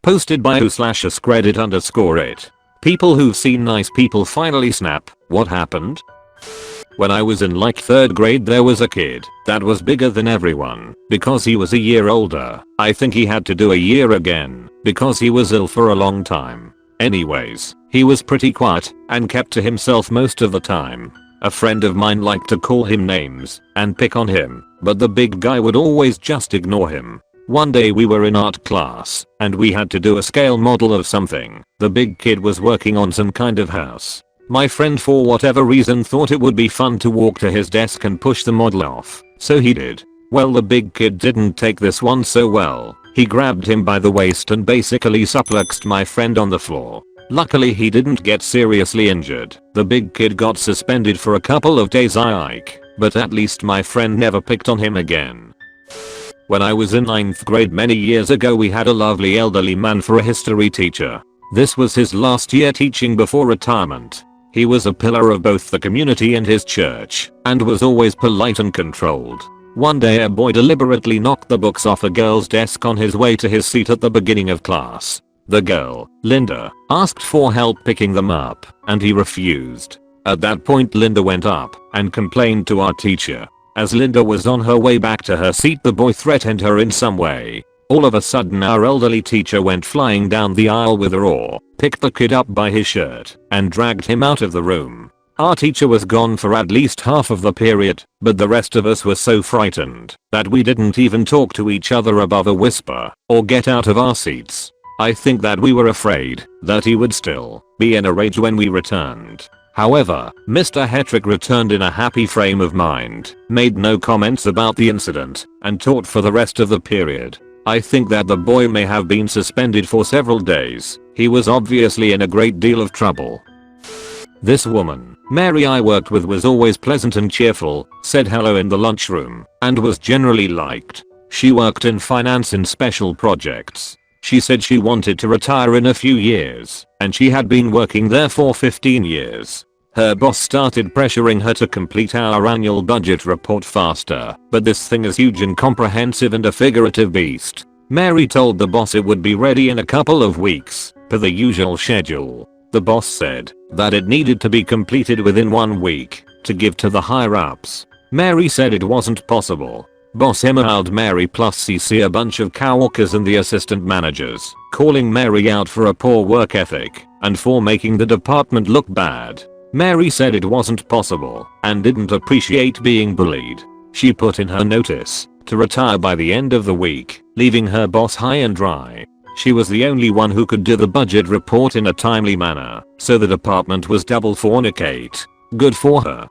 Posted by who/askreddit_it. People who've seen nice people finally snap. What happened? When I was in like 3rd grade there was a kid that was bigger than everyone because he was a year older. I think he had to do a year again because he was ill for a long time. Anyways, he was pretty quiet and kept to himself most of the time. A friend of mine liked to call him names and pick on him, but the big guy would always just ignore him. One day we were in art class and we had to do a scale model of something. The big kid was working on some kind of house. My friend for whatever reason thought it would be fun to walk to his desk and push the model off, so he did. Well, the big kid didn't take this one so well. He grabbed him by the waist and basically suplexed my friend on the floor. Luckily he didn't get seriously injured. The big kid got suspended for a couple of days, but at least my friend never picked on him again. When I was in 9th grade many years ago we had a lovely elderly man for a history teacher. This was his last year teaching before retirement. He was a pillar of both the community and his church, and was always polite and controlled. One day a boy deliberately knocked the books off a girl's desk on his way to his seat at the beginning of class. The girl, Linda, asked for help picking them up, and he refused. At that point Linda went up and complained to our teacher. As Linda was on her way back to her seat the boy threatened her in some way. All of a sudden our elderly teacher went flying down the aisle with a roar, picked the kid up by his shirt, and dragged him out of the room. Our teacher was gone for at least half of the period, but the rest of us were so frightened that we didn't even talk to each other above a whisper or get out of our seats. I think that we were afraid that he would still be in a rage when we returned. However, Mr. Hetrick returned in a happy frame of mind, made no comments about the incident, and taught for the rest of the period. I think that the boy may have been suspended for several days. He was obviously in a great deal of trouble. This woman, Mary, I worked with was always pleasant and cheerful, said hello in the lunchroom, and was generally liked. She worked in finance in special projects. She said she wanted to retire in a few years, and she had been working there for 15 years. Her boss started pressuring her to complete our annual budget report faster, but this thing is huge and comprehensive and a figurative beast. Mary told the boss it would be ready in a couple of weeks, per the usual schedule. The boss said that it needed to be completed within 1 week to give to the higher ups. Mary said it wasn't possible. Boss emailed Mary plus CC a bunch of coworkers and the assistant managers, calling Mary out for a poor work ethic and for making the department look bad. Mary said it wasn't possible and didn't appreciate being bullied. She put in her notice to retire by the end of the week, leaving her boss high and dry. She was the only one who could do the budget report in a timely manner, so the department was double fornicate. Good for her.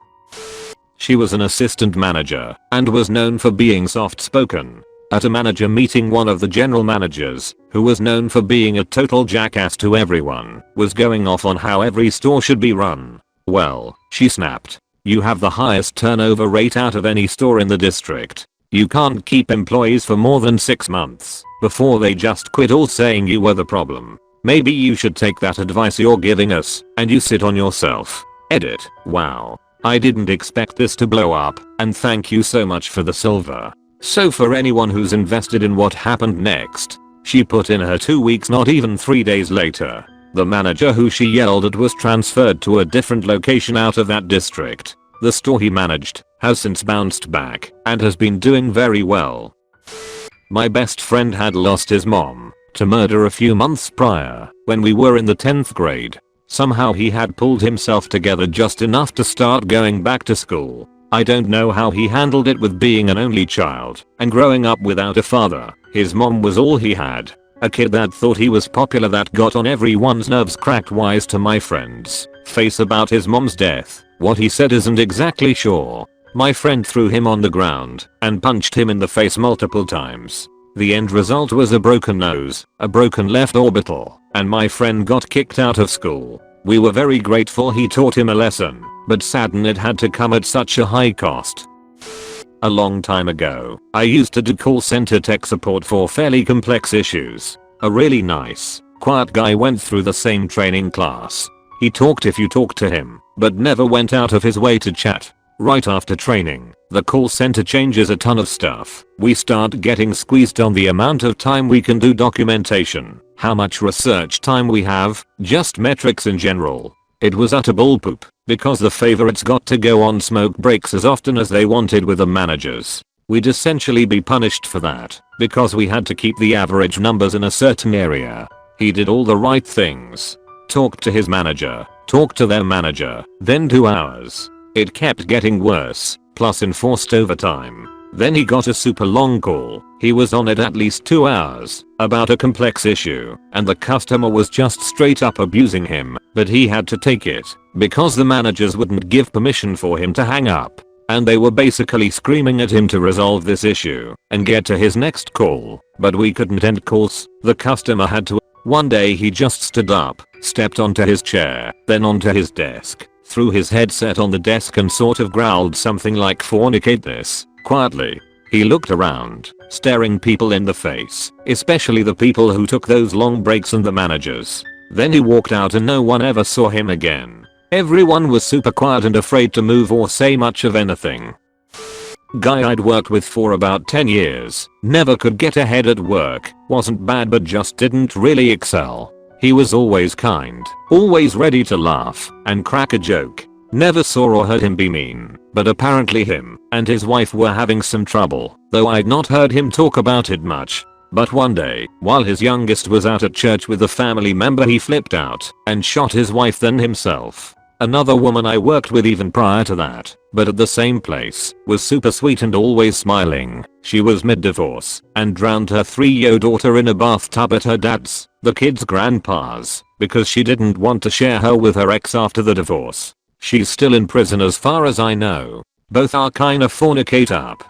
She was an assistant manager and was known for being soft-spoken. At a manager meeting one of the general managers, who was known for being a total jackass to everyone, was going off on how every store should be run. Well, she snapped. You have the highest turnover rate out of any store in the district. You can't keep employees for more than 6 months before they just quit, all saying you were the problem. Maybe you should take that advice you're giving us and you sit on yourself. Edit. Wow. I didn't expect this to blow up, and thank you so much for the silver. So for anyone who's invested in what happened next, she put in her 2 weeks not even 3 days later. The manager who she yelled at was transferred to a different location out of that district. The store he managed has since bounced back and has been doing very well. My best friend had lost his mom to murder a few months prior when we were in the 10th grade. Somehow he had pulled himself together just enough to start going back to school. I don't know how he handled it with being an only child and growing up without a father. His mom was all he had. A kid that thought he was popular, that got on everyone's nerves, cracked wise to my friend's face about his mom's death. What he said isn't exactly sure. My friend threw him on the ground and punched him in the face multiple times. The end result was a broken nose, a broken left orbital, and my friend got kicked out of school. We were very grateful he taught him a lesson, but saddened it had to come at such a high cost. A long time ago, I used to do call center tech support for fairly complex issues. A really nice, quiet guy went through the same training class. He talked if you talked to him, but never went out of his way to chat. Right after training, the call center changes a ton of stuff. We start getting squeezed on the amount of time we can do documentation. how much research time we have, just metrics in general. It was utter bullpoop, because the favorites got to go on smoke breaks as often as they wanted with the managers. We'd essentially be punished for that, because we had to keep the average numbers in a certain area. He did all the right things. Talked to his manager, talked to their manager, then 2 hours. It kept getting worse, plus enforced overtime. Then he got a super long call, he was on it at least 2 hours, about a complex issue, and the customer was just straight up abusing him, but he had to take it, because the managers wouldn't give permission for him to hang up. And they were basically screaming at him to resolve this issue, and get to his next call, but we couldn't end calls, the customer had to. One day he just stood up, stepped onto his chair, then onto his desk, threw his headset on the desk and sort of growled something like "fornicate this," quietly. He looked around, staring people in the face, especially the people who took those long breaks and the managers. Then he walked out and no one ever saw him again. Everyone was super quiet and afraid to move or say much of anything. Guy I'd worked with for about 10 years, never could get ahead at work, wasn't bad but just didn't really excel. He was always kind, always ready to laugh and crack a joke. Never saw or heard him be mean, but apparently him and his wife were having some trouble, though I'd not heard him talk about it much. But one day, while his youngest was out at church with a family member, he flipped out and shot his wife then himself. Another woman I worked with even prior to that, but at the same place, was super sweet and always smiling. She was mid-divorce and drowned her 3-year-old daughter in a bathtub at her dad's, the kid's grandpa's, because she didn't want to share her with her ex after the divorce. She's still in prison as far as I know. Both are kinda fornicate up.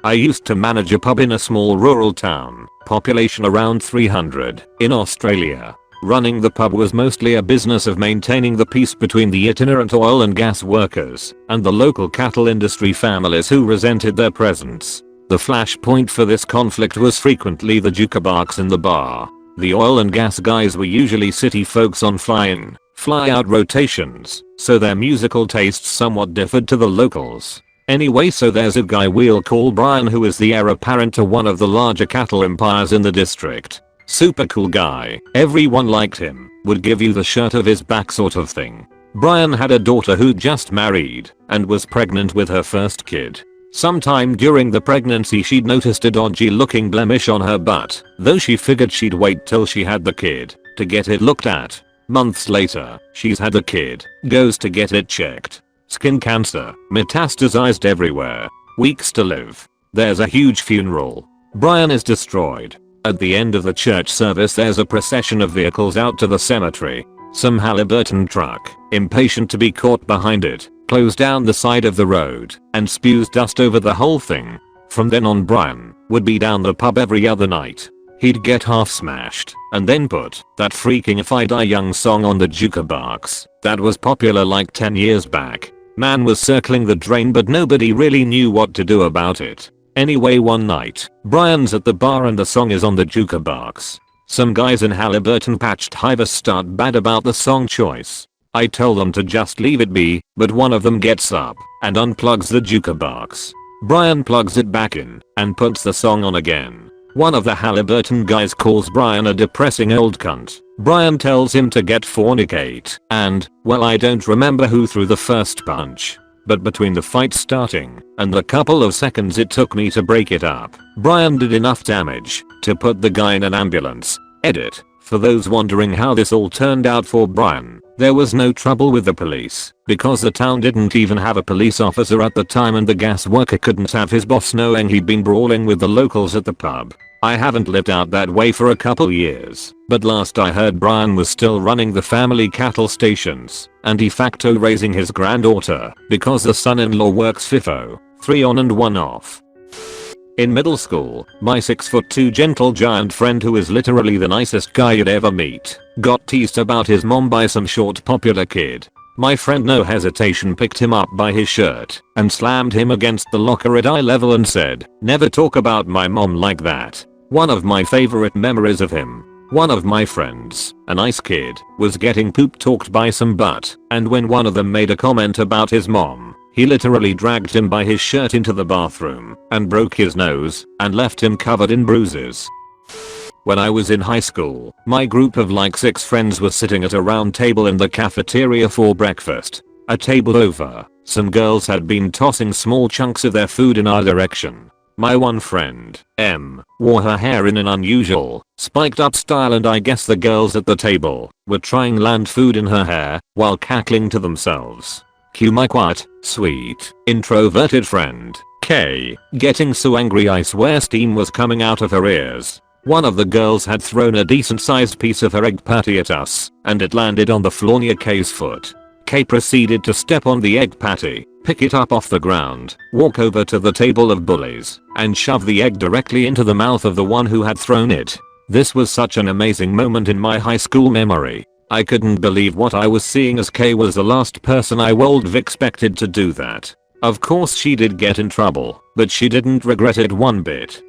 I used to manage a pub in a small rural town, population around 300, in Australia. Running the pub was mostly a business of maintaining the peace between the itinerant oil and gas workers and the local cattle industry families who resented their presence. The flashpoint for this conflict was frequently the jukebox in the bar. The oil and gas guys were usually city folks on fly-in, fly-out rotations, so their musical tastes somewhat differed to the locals. Anyway, so there's a guy we'll call Brian who is the heir apparent to one of the larger cattle empires in the district. Super cool guy, everyone liked him, would give you the shirt of his back sort of thing. Brian had a daughter who just married and was pregnant with her first kid. Sometime during the pregnancy she'd noticed a dodgy looking blemish on her butt, though she figured she'd wait till she had the kid to get it looked at. Months later, she's had the kid, goes to get it checked. Skin cancer, metastasized everywhere. Weeks to live. There's a huge funeral. Brian is destroyed. At the end of the church service there's a procession of vehicles out to the cemetery. Some Halliburton truck, impatient to be caught behind it, plows down the side of the road and spews dust over the whole thing. From then on Brian would be down the pub every other night. He'd get half smashed and then put that freaking If I Die Young song on the jukebox that was popular like 10 years back. Man was circling the drain but nobody really knew what to do about it. Anyway, one night, Brian's at the bar and the song is on the jukebox. Some guys in Halliburton patched hivers start bad about the song choice. I tell them to just leave it be, but one of them gets up and unplugs the jukebox. Brian plugs it back in and puts the song on again. One of the Halliburton guys calls Brian a depressing old cunt. Brian tells him to get fornicate and, well, I don't remember who threw the first punch. But between the fight starting and the couple of seconds it took me to break it up, Brian did enough damage to put the guy in an ambulance. Edit. For those wondering how this all turned out for Brian, there was no trouble with the police because the town didn't even have a police officer at the time and the gas worker couldn't have his boss knowing he'd been brawling with the locals at the pub. I haven't lived out that way for a couple years, but last I heard Brian was still running the family cattle stations and de facto raising his granddaughter because the son-in-law works FIFO, 3 on and 1 off. In middle school, my 6'2" gentle giant friend who is literally the nicest guy you'd ever meet, got teased about his mom by some short popular kid. My friend no hesitation picked him up by his shirt and slammed him against the locker at eye level and said, "Never talk about my mom like that." One of my favorite memories of him. One of my friends, a nice kid, was getting poop talked by some butt, and when one of them made a comment about his mom, he literally dragged him by his shirt into the bathroom and broke his nose and left him covered in bruises. When I was in high school, my group of like 6 friends was sitting at a round table in the cafeteria for breakfast. A table over, some girls had been tossing small chunks of their food in our direction. My one friend, M, wore her hair in an unusual, spiked up style, and I guess the girls at the table were trying land food in her hair while cackling to themselves. Cue my quiet, sweet, introverted friend, K, getting so angry I swear steam was coming out of her ears. One of the girls had thrown a decent sized piece of her egg patty at us, and it landed on the floor near K's foot. K proceeded to step on the egg patty, pick it up off the ground, walk over to the table of bullies, and shove the egg directly into the mouth of the one who had thrown it. This was such an amazing moment in my high school memory. I couldn't believe what I was seeing, as K was the last person I would have expected to do that. Of course she did get in trouble, but she didn't regret it one bit.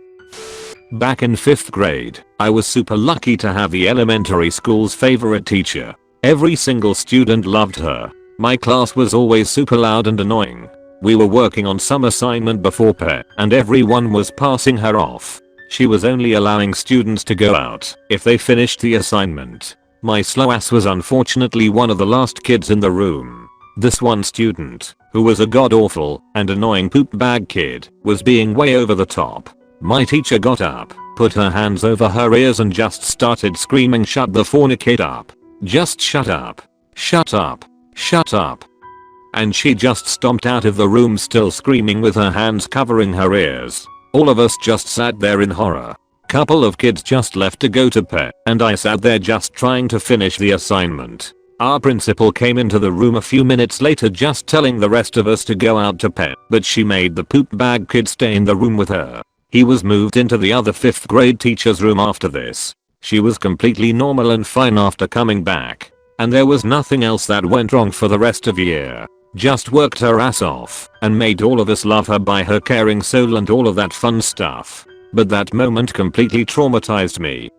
Back in 5th grade, I was super lucky to have the elementary school's favorite teacher. Every single student loved her. My class was always super loud and annoying. We were working on some assignment before PE, and everyone was passing her off. She was only allowing students to go out if they finished the assignment. My slow ass was unfortunately one of the last kids in the room. This one student, who was a god-awful and annoying poop bag kid, was being way over the top. My teacher got up, put her hands over her ears, and just started screaming, "Shut the fornicate up. Just shut up. Shut up. Shut up." And she just stomped out of the room, still screaming with her hands covering her ears. All of us just sat there in horror. Couple of kids just left to go to PE, and I sat there just trying to finish the assignment. Our principal came into the room a few minutes later, just telling the rest of us to go out to PE, but she made the poop bag kid stay in the room with her. He was moved into the other 5th grade teacher's room after this. She was completely normal and fine after coming back. And there was nothing else that went wrong for the rest of the year. Just worked her ass off and made all of us love her by her caring soul and all of that fun stuff. But that moment completely traumatized me.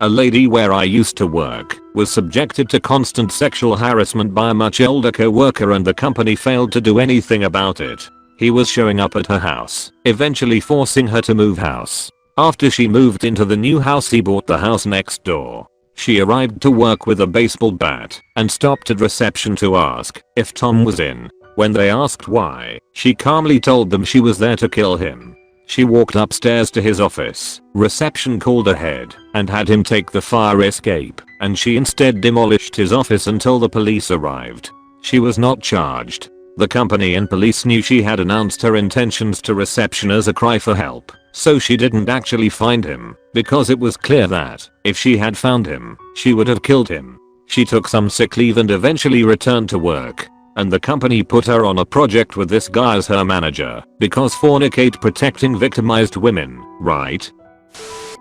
A lady where I used to work was subjected to constant sexual harassment by a much older co-worker, and the company failed to do anything about it. He was showing up at her house, eventually forcing her to move house. After she moved into the new house, he bought the house next door. She arrived to work with a baseball bat and stopped at reception to ask if Tom was in. When they asked why, she calmly told them she was there to kill him. She walked upstairs to his office. Reception called ahead and had him take the fire escape, and she instead demolished his office until the police arrived. She was not charged. The company and police knew she had announced her intentions to reception as a cry for help, so she didn't actually find him, because it was clear that if she had found him, she would have killed him. She took some sick leave and eventually returned to work, and the company put her on a project with this guy as her manager, because fornicate protecting victimized women, right?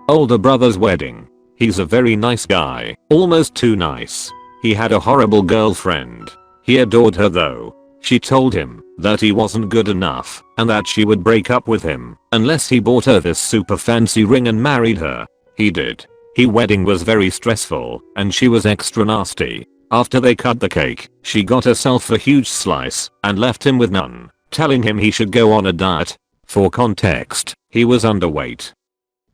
Older brother's wedding. He's a very nice guy, almost too nice. He had a horrible girlfriend. He adored her though. She told him that he wasn't good enough and that she would break up with him unless he bought her this super fancy ring and married her. He did. His wedding was very stressful and she was extra nasty. After they cut the cake, she got herself a huge slice and left him with none, telling him he should go on a diet. For context, he was underweight.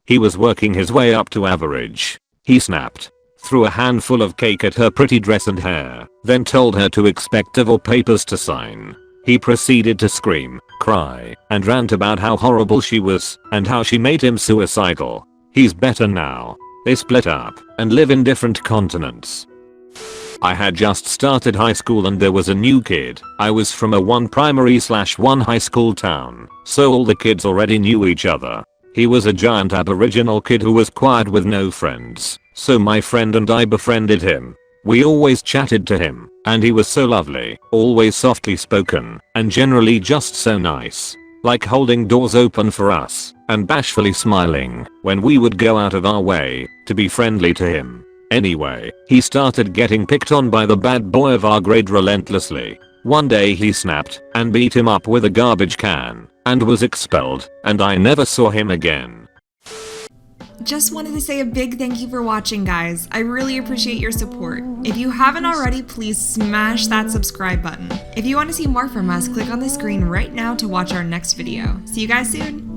He was working his way up to average. He snapped, threw a handful of cake at her pretty dress and hair, then told her to expect divorce papers to sign. He proceeded to scream, cry, and rant about how horrible she was and how she made him suicidal. He's better now. They split up and live in different continents. I had just started high school and there was a new kid. I was from a 1 primary/1 high school town, so all the kids already knew each other. He was a giant aboriginal kid who was quiet with no friends, so my friend and I befriended him. We always chatted to him, and he was so lovely, always softly spoken, and generally just so nice. Like holding doors open for us, and bashfully smiling when we would go out of our way to be friendly to him. Anyway, he started getting picked on by the bad boy of our grade relentlessly. One day he snapped and beat him up with a garbage can and was expelled, and I never saw him again. Just wanted to say a big thank you for watching, guys. I really appreciate your support. If you haven't already, please smash that subscribe button. If you want to see more from us, click on the screen right now to watch our next video. See you guys soon.